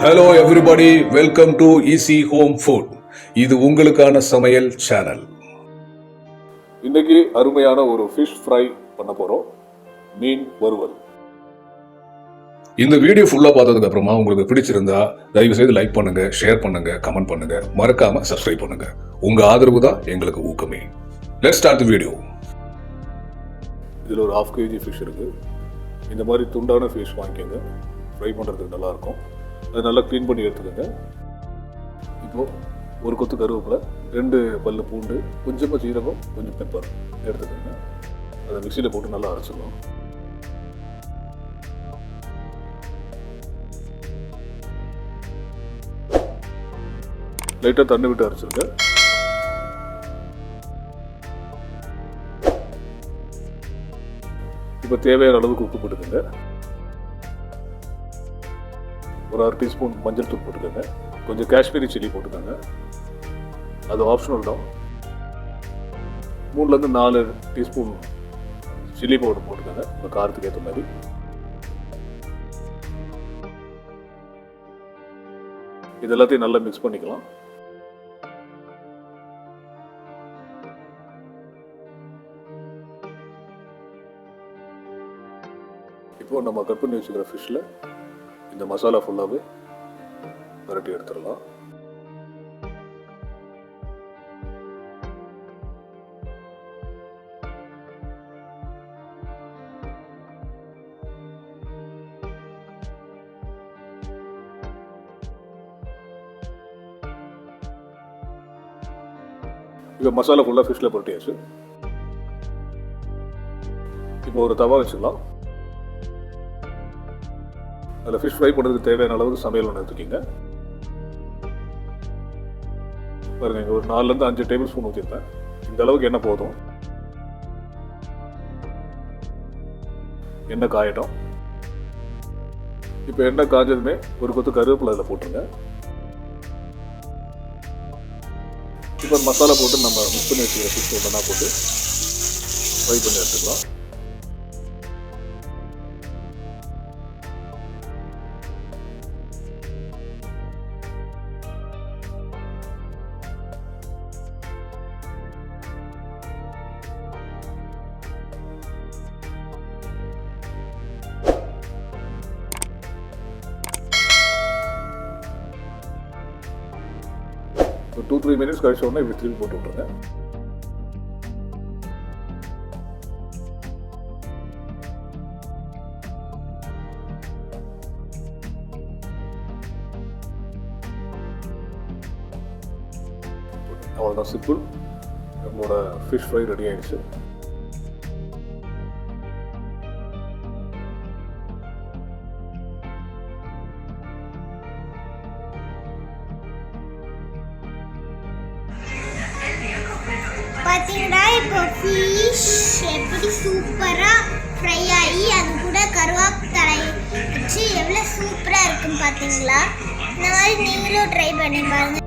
Hello everybody, welcome to easy home food. இது உங்களுக்கான சமையல் சேனல். இன்னைக்கு அருமையான ஒரு ஃபிஷ் ஃப்ரை பண்ண போறோம். மீன் வறுவல். இந்த வீடியோ ஃபுல்லா பார்த்ததுக்கு அப்புறமா உங்களுக்கு பிடிச்சிருந்தா தயவு செய்து லைக் பண்ணுங்க, ஷேர் பண்ணுங்க, கமெண்ட் பண்ணுங்க, மறக்காம சப்ஸ்கிரைப் பண்ணுங்க. உங்க ஆதரவு தான் எங்களுக்கு ஊக்கமே. Let's start the video. இதில் ஒரு 1/2 kg ஃபிஷ் இருக்கு. இந்த மாதிரி துண்டான ஃபிஷ் வாங்கிக்கோங்க. ஃப்ரை பண்ணுறதுக்கு நல்லாயிருக்கும். அதை நல்லா க்ளீன் பண்ணி எடுத்துக்கோங்க. இப்போது ஒரு கொத்து கருவேப்பிலை, 2 பல்லு பூண்டு, கொஞ்சமாக சீரகம், கொஞ்சம் பெப்பர் எடுத்துக்கோங்க. அதை மிக்சியில் போட்டு நல்லா அரைச்சிடணும். லைட்டாக தண்ணி விட்டு அரைச்சிருங்க. இப்போ தேவையான அளவுக்கு உப்பு போட்டுக்கோங்க. ஒரு 1/2 டீஸ்பூன் மஞ்சள் தூள் போட்டுக்கோங்க. கொஞ்சம் காஷ்மீரி சில்லி போட்டுக்கோங்க. அது ஆப்ஷனல் தான். 3லேருந்து 4 டீஸ்பூன் சில்லி பவுடர் போட்டுக்கோங்க, உங்கள் காரத்துக்கு ஏற்ற மாதிரி. இது எல்லாத்தையும் நல்லா மிக்ஸ் பண்ணிக்கலாம். இப்போ நம்ம கட் பண்ணி வச்சுக்கிற ஃபிஷ்ஷில் இந்த மசாலா ஃபுல்லாகவே பரட்டி எடுத்துடலாம். இப்போ மசாலா ஃபுல்லாக ஃபிஷ்ஷில் பரட்டியாச்சு. இப்போ ஒரு தவா வச்சுக்கலாம். அதில் ஃபிஷ் ஃப்ரை பண்ணுறதுக்கு தேவையான அளவுக்கு சமையல் ஒன்று எடுத்துக்கிங்க. பாருங்கள், இங்கே ஒரு 4லேருந்து 5 டேபிள் ஸ்பூன் ஊற்றிருந்தேன். இந்த அளவுக்கு எண்ணெய் போதும். எண்ணெய் காயட்டும். இப்போ எண்ணெய் காய்ஞ்சதுமே ஒரு கொத்து கருவேப்பிலை அதில் போட்டுருங்க. இப்போ மசாலா போட்டு நம்ம மிக்ஸ் பண்ணி வச்சுக்கிற ஃபிஷ் ஒன்றா போட்டு ஃப்ரை பண்ணி எடுத்துக்கலாம். ஒரு 2-3 மினிட்ஸ் கழிச்ச உடனே இப்படி திருப்பி போட்டு விட்ருங்க. அவ்வளோதான், சிம்பிள். நம்மளோட ஃபிஷ் ஃப்ரை ரெடி ஆகிடுச்சு. பார்த்தீங்கன்னா இப்போ ஃபிஷ் எப்படி சூப்பராக ஃப்ரை ஆகி அது கூட கருவேப்பிலை வச்சு எவ்வளோ சூப்பராக இருக்குன்னு பார்த்தீங்களா? இந்த மாதிரி நீங்களும் ட்ரை பண்ணி பாருங்க.